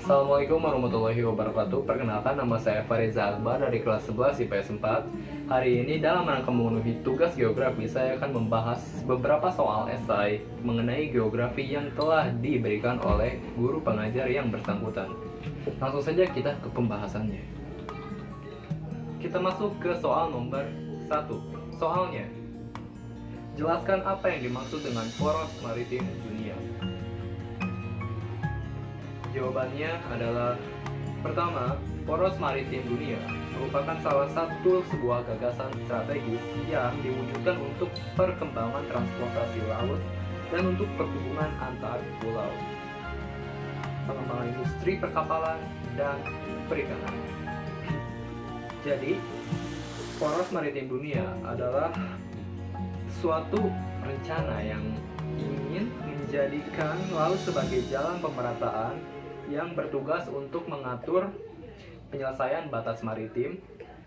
Assalamualaikum warahmatullahi wabarakatuh. Perkenalkan, nama saya Fariza Akbar dari kelas 11 IPS 4. Hari ini dalam rangka memenuhi tugas geografi, saya akan membahas beberapa soal esai mengenai geografi yang telah diberikan oleh guru pengajar yang bersangkutan. Langsung saja kita ke pembahasannya. Kita masuk ke soal nomor 1. Soalnya, jelaskan apa yang dimaksud dengan poros maritim dunia. Jawabannya adalah: pertama, poros maritim dunia merupakan salah satu sebuah gagasan strategis yang diwujudkan untuk perkembangan transportasi laut dan untuk perhubungan antar pulau, pengembangan industri perkapalan, dan perikanan. Jadi, poros maritim dunia adalah suatu rencana yang ingin menjadikan laut sebagai jalan pemerataan yang bertugas untuk mengatur penyelesaian batas maritim,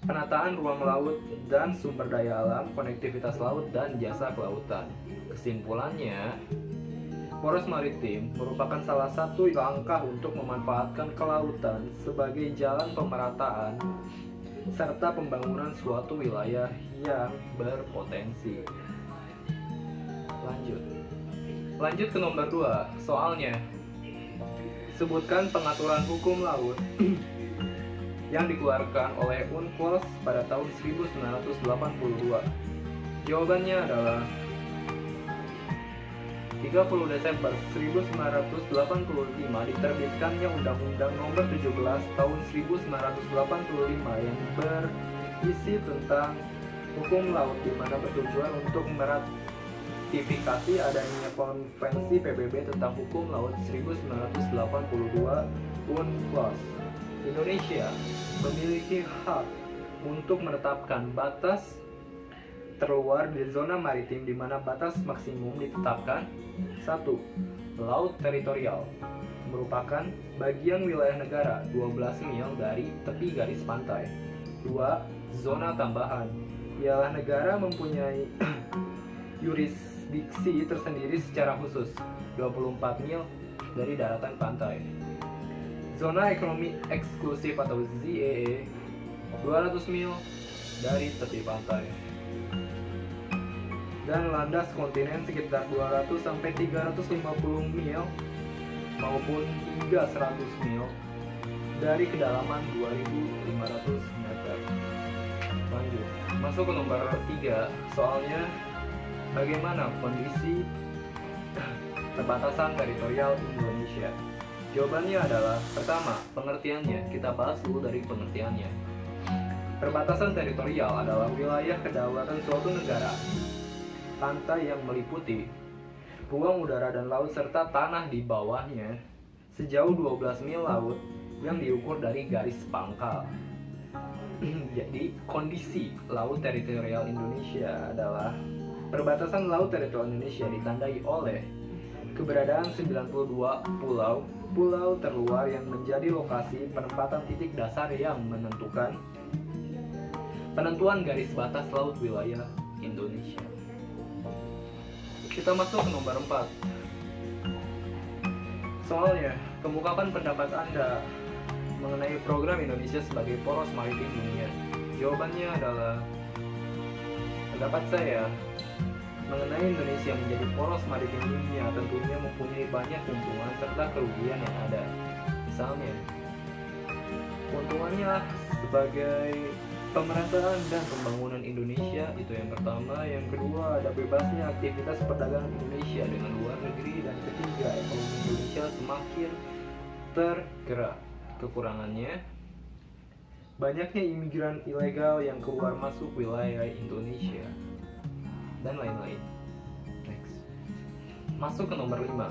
penataan ruang laut dan sumber daya alam, konektivitas laut, dan jasa kelautan. Kesimpulannya, poros maritim merupakan salah satu langkah untuk memanfaatkan kelautan sebagai jalan pemerataan serta pembangunan suatu wilayah yang berpotensi. Lanjut ke nomor 2. Soalnya, sebutkan pengaturan hukum laut yang dikeluarkan oleh UNCLOS pada tahun 1982. Jawabannya adalah 30 Desember 1985 diterbitkannya Undang-Undang Nomor 17 Tahun 1985 yang berisi tentang hukum laut, di mana bertujuan untuk meratifikasi adanya Konvensi PBB tentang Hukum Laut 1982 UNCLOS. Indonesia memiliki hak untuk menetapkan batas terluar di zona maritim, di mana batas maksimum ditetapkan: 1. Laut teritorial merupakan bagian wilayah negara 12 mil dari tepi garis pantai. 2. Zona tambahan ialah negara mempunyai yurisdiksi tersendiri secara khusus 24 mil dari daratan pantai. Zona ekonomi eksklusif atau ZEE 200 mil dari tepi pantai. Dan landas kontinen sekitar 200-350 mil maupun hingga 100 mil dari kedalaman 2.500 meter. Lanjut, masuk ke nomor 3. Soalnya, bagaimana kondisi perbatasan teritorial Indonesia? Jawabannya adalah: pertama, pengertiannya. Kita bahas dulu dari pengertiannya. Perbatasan teritorial adalah wilayah kedaulatan suatu negara, pantai yang meliputi ruang udara dan laut serta tanah di bawahnya sejauh 12 mil laut yang diukur dari garis pangkal. Jadi, kondisi laut teritorial Indonesia adalah: perbatasan laut teritorial Indonesia ditandai oleh keberadaan 92 pulau terluar yang menjadi lokasi penempatan titik dasar yang menentukan penentuan garis batas laut wilayah Indonesia. Kita masuk ke nomor 4. Soalnya, kemukakan pendapat Anda mengenai program Indonesia sebagai poros maritim dunia. Jawabannya adalah: pendapat saya mengenai Indonesia menjadi poros maritim dunia tentunya mempunyai banyak keuntungan serta kerugian yang ada. Misalnya, keuntungannya sebagai pemerataan dan pembangunan Indonesia, itu yang pertama. Yang kedua, ada bebasnya aktivitas perdagangan Indonesia dengan luar negeri. Dan ketiga, ekonomi Indonesia semakin tergerak. Kekurangannya, banyaknya imigran ilegal yang keluar masuk wilayah Indonesia, dan lain-lain. Next, masuk ke nomor 5.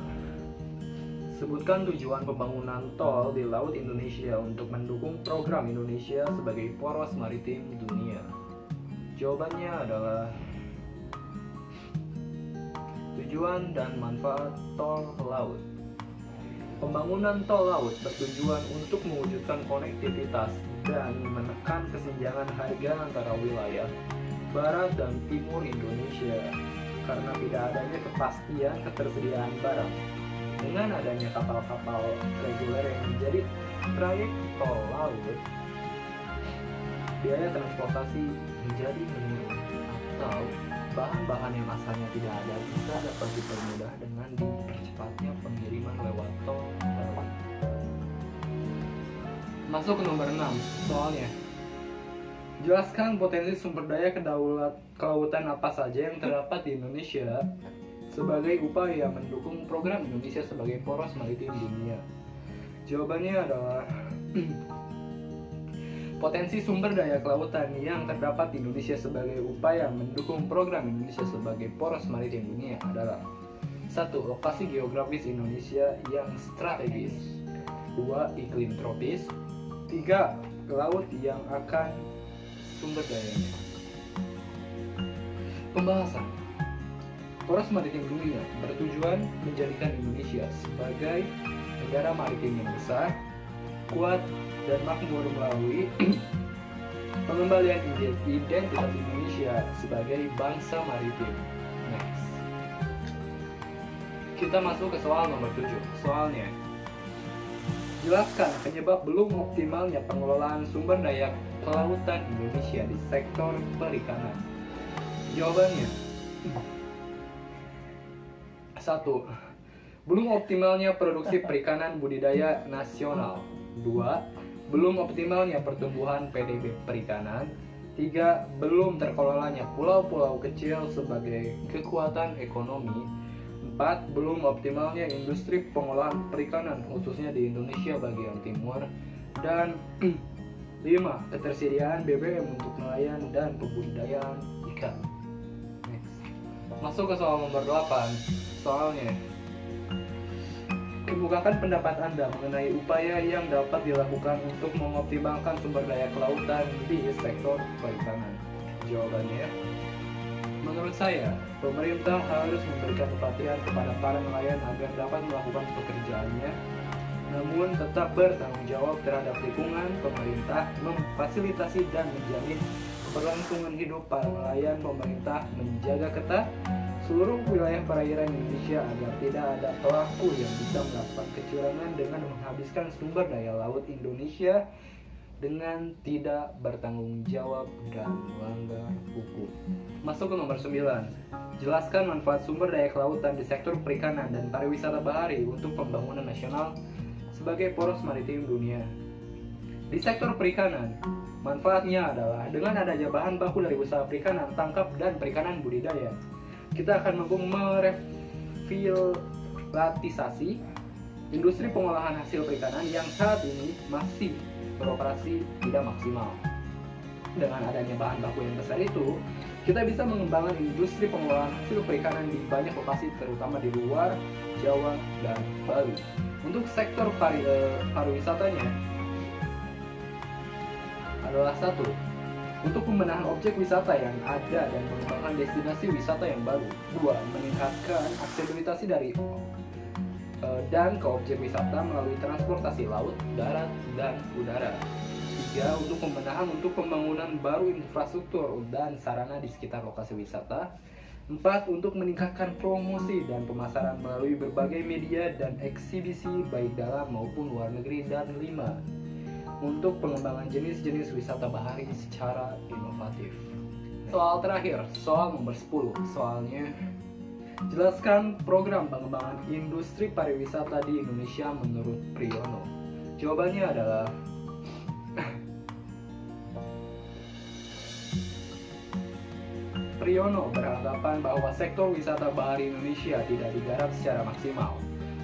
Sebutkan tujuan pembangunan tol di Laut Indonesia untuk mendukung program Indonesia sebagai poros maritim dunia. Jawabannya adalah: tujuan dan manfaat tol laut. Pembangunan tol laut bertujuan untuk mewujudkan konektivitas dan menekan kesenjangan harga antara wilayah barat dan timur Indonesia karena tidak adanya kepastian ketersediaan barang. Dengan adanya kapal-kapal reguler yang menjadi trayek tol laut, biaya transportasi menjadi menurun, atau bahan-bahan yang asalnya tidak ada bisa dapat dipermudah dengan dipercepatnya pengiriman lewat tol laut. Masuk ke nomor 6, soalnya jelaskan potensi sumber daya kelautan apa saja yang terdapat di Indonesia sebagai upaya mendukung program Indonesia sebagai poros maritim dunia. Jawabannya adalah potensi sumber daya kelautan yang terdapat di Indonesia sebagai upaya mendukung program Indonesia sebagai poros maritim dunia adalah 1. Lokasi geografis Indonesia yang strategis, 2. Iklim tropis, 3. Laut yang akan sumber dayanya. Pembahasan. Poros maritim dunia bertujuan menjadikan Indonesia sebagai negara maritim yang besar, kuat, dan makmur melalui pengembalian identitas Indonesia sebagai bangsa maritim. Next. Kita masuk ke soal nomor 7. Soalnya, jelaskan penyebab belum optimalnya pengelolaan sumber daya kelautan Indonesia di sektor perikanan. Jawabannya 1. Belum optimalnya produksi perikanan budidaya nasional. 2. Belum optimalnya pertumbuhan PDB perikanan. 3. Belum terkelolanya pulau-pulau kecil sebagai kekuatan ekonomi. 4. Belum optimalnya industri pengolahan perikanan khususnya di Indonesia bagian timur. Dan 5. Ketersediaan BBM untuk nelayan dan pembudidayaan ikan. Next. Masuk ke soal nomor 8. Soalnya, kemukakan pendapat Anda mengenai upaya yang dapat dilakukan untuk mengoptimalkan sumber daya kelautan di sektor perikanan. Jawabannya, menurut saya, pemerintah harus memberikan perhatian kepada para nelayan agar dapat melakukan pekerjaannya, namun tetap bertanggung jawab terhadap lingkungan. Pemerintah memfasilitasi dan menjamin keberlangsungan hidup para nelayan. Pemerintah menjaga ketat seluruh wilayah perairan Indonesia agar tidak ada pelaku yang bisa melakukan kecurangan dengan menghabiskan sumber daya laut Indonesia dengan tidak bertanggung jawab dan melanggar hukum. Masuk ke nomor 9. Jelaskan manfaat sumber daya kelautan di sektor perikanan dan pariwisata bahari untuk pembangunan nasional sebagai poros maritim dunia. Di sektor perikanan, manfaatnya adalah dengan adanya bahan baku dari usaha perikanan, tangkap, dan perikanan budidaya, kita akan mampu merevitalisasi industri pengolahan hasil perikanan yang saat ini masih beroperasi tidak maksimal. Dengan adanya bahan baku yang besar itu, kita bisa mengembangkan industri pengolahan hasil perikanan di banyak lokasi, terutama di luar Jawa dan Bali. Untuk sektor pariwisatanya adalah 1. Untuk pembenahan objek wisata yang ada dan mengembangkan destinasi wisata yang baru. 2. Meningkatkan aksesibilitas dari dan ke objek wisata melalui transportasi laut, darat, dan udara. 3. Untuk pembenahan untuk pembangunan baru infrastruktur dan sarana di sekitar lokasi wisata. 4. Untuk meningkatkan promosi dan pemasaran melalui berbagai media dan eksibisi baik dalam maupun luar negeri. Dan 5. Untuk pengembangan jenis-jenis wisata bahari secara inovatif. Soal terakhir, soal nomor 10. Soalnya, jelaskan program pengembangan industri pariwisata di Indonesia menurut Priyono. Jawabannya adalah Priyono beranggapan bahwa sektor wisata bahari Indonesia tidak digarap secara maksimal.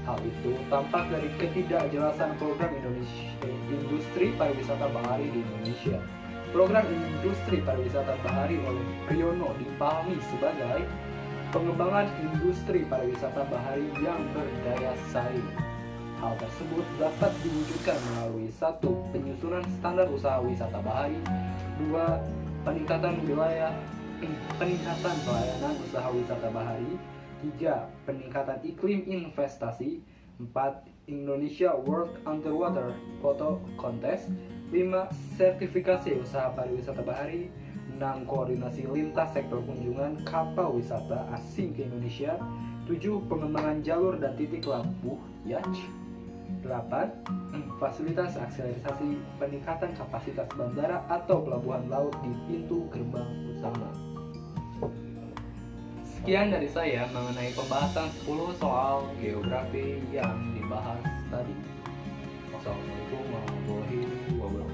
Hal itu tampak dari ketidakjelasan program industri pariwisata bahari di Indonesia. Program industri pariwisata bahari oleh Priyono dipahami sebagai pengembangan industri pariwisata bahari yang berdaya saing. Hal tersebut dapat diwujudkan melalui 1. Penyusunan standar usaha wisata bahari. 2. Peningkatan pelayanan usaha wisata bahari. 3. Peningkatan iklim investasi. 4. Indonesia World Underwater Photo Contest. 5. Sertifikasi usaha pariwisata bahari. 6. Koordinasi lintas sektor kunjungan kapal wisata asing ke Indonesia. 7. Pengembangan jalur dan titik lampu yacht. 8. Fasilitas akselerasi peningkatan kapasitas bandara atau pelabuhan laut di pintu gerbang utama. Sekian dari saya mengenai pembahasan 10 soal geografi yang dibahas tadi. Wassalamualaikum warahmatullahi wabarakatuh.